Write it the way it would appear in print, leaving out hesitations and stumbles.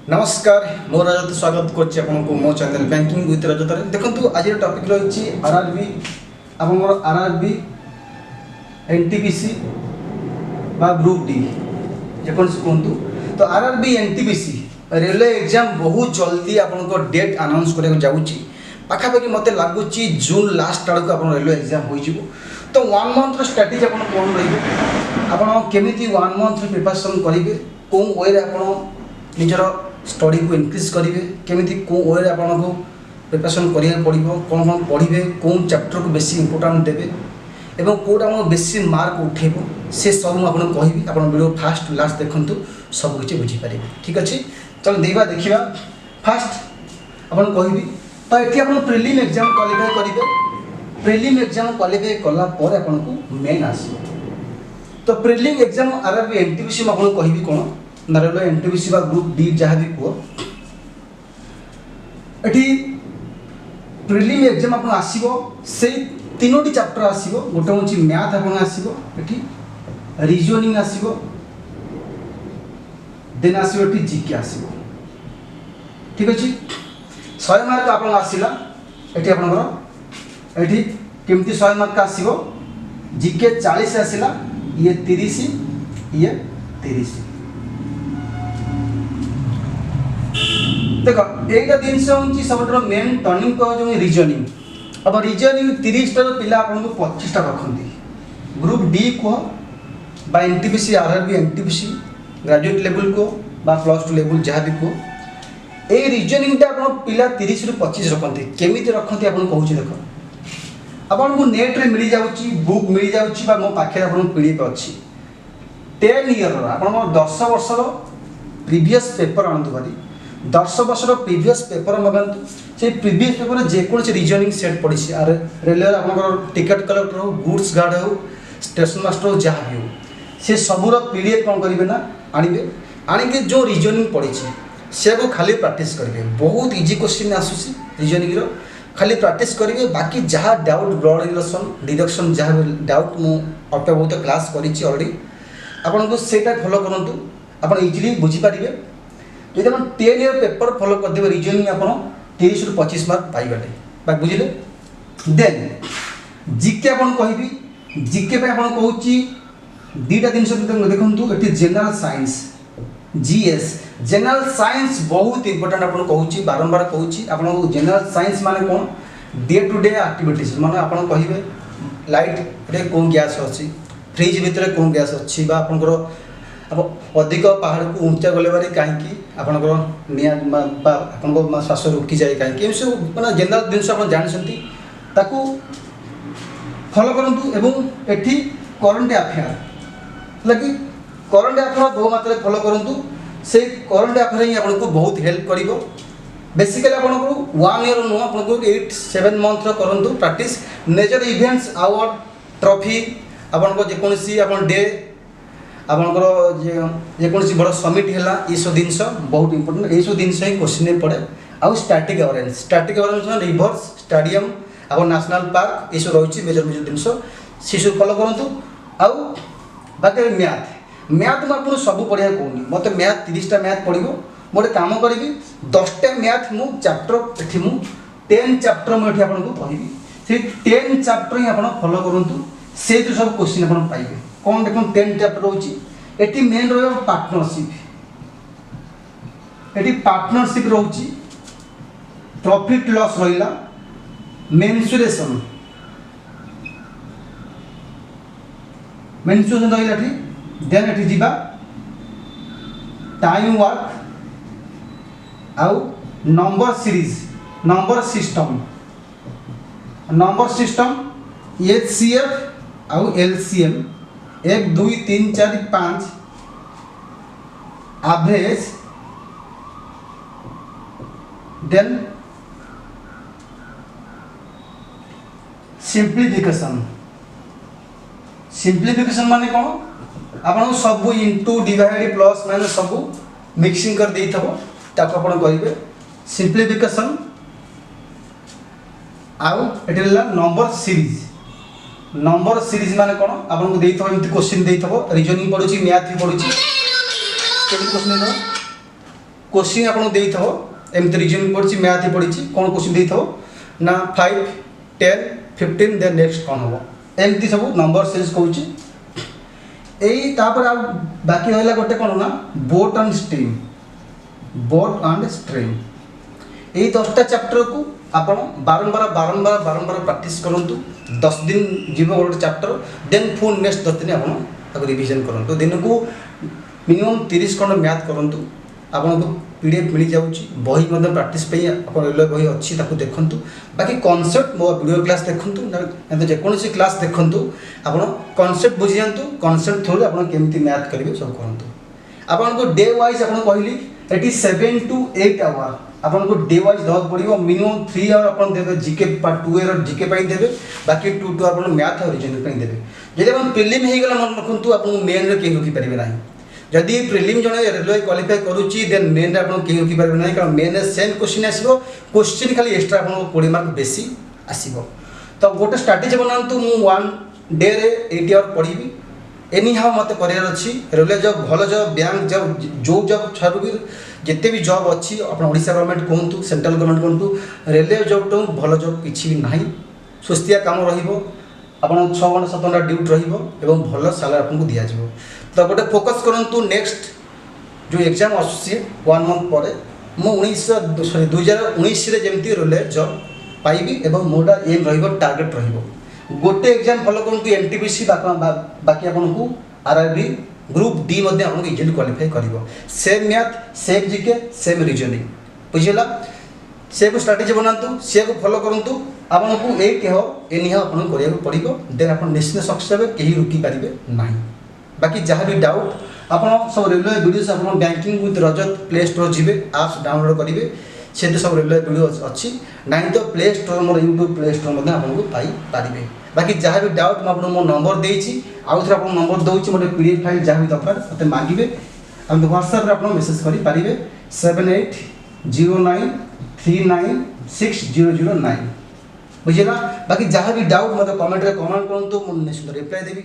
नमस्कार मो रजत स्वागत करछि आपनको मो चैनल बैंकिंग विथ रजत रे देखंतु आज टॉपिक रही आरआरबी आपनकर आरआरबी एनटीपीसी बा ग्रुप डी जेकोन कहतु तो आरआरबी एनटीपीसी रेलवे एग्जाम बहुत जल्दी आपनको डेट अनाउंस करे जाउछि पाखापाखि मते लागुछि जून लास्ट आड़ को आपन रेलवे एग्जाम होई जिवो तो 1 मंथ रो स्ट्रेटजी आपन कोन रहिबो आपन केमिति 1 मंथ प्रिपरेशन करिवे कोन वे रे आपन निजर स्टडी को इनक्रीज करेंगे केमी कौ वे आपको प्रिपरेशन करा पड़ो कौन कौन पढ़े कौन चैप्टर को बेसी इंपोर्टाट देवे एवं कौटा बेसी मार्क उठेब से सब मुझे कहि आप वीडियो फास्ट लास्ट देखूँ सबकि बुझीपारे ठीक अच्छे चलो देखा फास्ट आपन कहि तो ये आप प्रिलिम एग्जाम क्वालिफाई करेंगे प्रिलिम एग्जाम क्वालिफाई कलापर आपको मेन आस तो प्रिलिम एग्जाम आरआरबी एनटीपीसी मुझे कहि कौन रेलवे एनटीपीसी बा ग्रुप डी जहाँ भी कह ये प्रिलिम एग्जाम आप आसो से तीनोटी चैप्टर आसो गोटे हूँ मैथ आप आसो ये रिजनिंग आसो देन आसो ये जीके आसो ठीक अच्छे 100 मार्क आप आसला ये आपंकर ये केमती 100 मार्क आसो जीके 40 आसला ये 30 ये 30 देखो एटा जिनस हूँ सब मेन टर्निंग पॉइंट रिजनिंग अब रिजनिंग 30 टा पिला आपको 25 टा रखती ग्रुप डी को बा NTPC RRB NTPC graduate level को बा +2 लेवल जहाँ भी को ए रिजनिंग टा आप पिला 30 रु 25 रखती केमी रखती आपको कहूँ देख आपको नेट रे मिल जाऊँगी बुक मिल जाऊँगी बा मो पाखे आप पीडीएफ अच्छी 10 ईयर आप 10 वर्षर प्रीवियस पेपर आनतु भारी 10 वर्षर प्रीवियस पेपर मगातु से प्रीवियस पेपर जेकोसी रिजनिंग सेट पड़ी रेलवे आप टिकेट कलेक्टर हो गुड्स गार्ड हो स्टेशन मास्टर हो जहाँ भी हो से सबूर पीडीएफ कौन करेंगे ना आणवे आणिके जो रिजनिंग पड़ी से को खाली प्रैक्टिस करेंगे बहुत इजी क्वेश्चन आसूसी रिजनिंग खाली प्रैक्टिस करेंगे बाकी जहाँ डाउट ब्लड रिलेशन डिडक्शन जहाँ भी डाउट मु अल्प बहुत क्लास करी अलरेडी आपको सेटा फॉलो करूँ आप इजिली बुझीपारे जो आप 10 ईयर पेपर फॉलो करदे रिजनिंग आप 30 रु 25 मार्क पाइबे बुझे देन जीके आप कहि जीके पे आप कहूँ दीटा जिन देखूँ ये general science GS general science बहुत इंपोर्टेंट आप कहूँ बारंबार कहूँ आप जनरल साइंस माने कौन डे टू डे एक्टिविटीज माने आप कहे लाइट रे कौन गैस अच्छी फ्रिज भितर कौन गैस अच्छी आपंकर आप अधिक पहाड़ को उंचा गले बारे कहीं आपंकर निआ श्वास रुकी जाए कहीं सब मैं जनरल जिन आप जानते फॉलो करूँ एवं एटी करंट अफेयर लगे करंट अफेयर बहु मात्रा फॉलो करूँ से करंट अफेयर ही आपको बहुत हेल्प कर बेसिकली आपको 1 ईयर नुह आपको 8-7 मंथ करूँ practice nature events award trophy आपको जेकोसी आप डे आपंकर जेकोसी बड़ समिट है ये सब जिन बहुत इंपोर्टेंट ये सब जिन ही क्वेश्चन पड़े आउ स्टैटिक अवेयरनेस रिवर्स स्टेडियम आप नेशनल पार्क ये सब रही मेजर मेजर जिन सी सब फॉलो करूँ आउ बाकी मैथ मैथ मुझे सब पढ़ा कहूनी मत मैथ 30टा मैथ पढ़ो गोटे कम करी 10टा मैथ मु चैप्टर ये 10 चैप्टर मुझे आपको कहि से 10 चैप्टर ही आप फॉलो करूँ से जो सब क्वेश्चन आप पाइबे कौन देख 10 चैप्टर रोची मेन रहा पार्टनरशिप ये पार्टनरशिप रोची प्रॉफिट लॉस रहा मेन्सुरेशन रहा देन ये जीवा टाइम वर्क आउ number series number system HCF आउ एलसीएम 1 2 3 4 5 एवरेज देन सिंप्लीफिकेशन माने कौन आप सब इंटू डिवाइड प्लस माइनस सब मिक्सिंग कर दे ताको आप कहे सिंप्लीफिकेशन आउ ये नंबर सीरीज माने कौन आपको देथो एमती क्वेश्चन देथो रिजनिंग पढ़ुची मैथ भी पढ़ुची केमती क्वेश्चन देथो क्वेश्चन आपको दे थो एमती रीजनिंग पड़ी मैथ पड़ी कौन क्वेश्चन दे थो ना 5 10 15 देन नेक्स्ट कौन हम एमती सब नंबर सेंस कौच यही बाकी रहा गोटे कौन ना बोट एंड स्ट्रीम यही 10टा चैप्टर को आप बारंबार बारंबार बारंबार प्रैक्टिस करूँ 10 दिन जीव गोटे चैप्टर देन पुणी नेक्स्ट 10 दिन आप रिविजन करूँ दिन को मिनिमम 30 खंड मैथ करूँ आपको पीडीएफ मिल जाऊँगी बही प्राक्टिस आप रेलवे बही अच्छी देखूँ बाकी कॉन्सेप्ट मो वीडियो क्लास देखूँ ना जेकोसी क्लास देखूँ आप कॉन्सेप्ट बुझी जातु कॉन्सेप्ट थ्रू आप केमती मैथ करेंगे सब करूँ आपको डे वाइज आपको कहली ये 7 to 8 आवर आपको डे वाइज देवाक पड़ो मिनिमम 3 आवर आप देते जीके पार्ट 2 एर जीके देवे बाकी 2 2 आप मैथ और रीजनिंग देवे जब आप प्रिलिम होगा मन रखु आपको मेन रे कहीं रोकीपारे ना जदि प्रिलिम जड़े रेलवे क्वालिफाई करुच्ची देन मेन आप कहीं रोकीपारे ना कारण मेन सेम क्वेश्चन आसो क्वेश्चन खाली एक्सट्रा आप 20 मार्क बेसी आसो तो गोटे स्ट्राटेजी बनातु मु 1 डे रे 8 आवर पढ़ी एनी हाउ मत करार अच्छी रेलवे जॉब भल जॉब बैंक जॉब जो जॉब छाड़ू भी जिते भी जॉब अच्छी आप ओडिशा गवर्नमेंट कहतु सेंट्रल गवर्नमेंट कहतु रेलवे जॉब तो भल जॉब किसी भी ना सुस्तिया काम रहा आप 6 घंटा 7 घंटा ड्यूटी रहा भल सालारी आपको दिज्व तो गोटे फोकस करूँ नेक्स्ट जो एग्जाम आसूसी 1 मंथ पर मुझे 2019 जमी रेलवे जॉब पाइबी और मोटा एम टार्गेट रोटे एग्जाम फॉलो करूँ एनटीपीसी बाकी आपको RRB group D easily qualify कर same math same GK same reasoning बुझेगा से को स्ट्राटेजी बनातु सी को फॉलो करूँ आपको एक हो एनी हाउ आपको कराया पड़ो देन आप निश्चित सक्सेस हे कहीं रुकी पारे ना बाकी जहाँ भी डाउट आप सब रेलवे वीडियोस आप banking with Rajat play store जी आप्स डाउनलोड करेंगे से सब रेलवे वीडियो अच्छी ना तो play store more YouTube play store आपको पाइपारे बाकी जहाँ भी डाउट मुझे मो नंबर देती आउ थे आप नंबर दूसरी मोटे पीडीएफ फाइल जहाँ भी दरकार मत मांगे आम व्हाट्सएप आप मेसेज करेंगे 7809396009 बुझेगा बाकी जहाँ भी डाउट मतलब कमेंट करूँ मुझे निश्चित रिप्लाई देवी।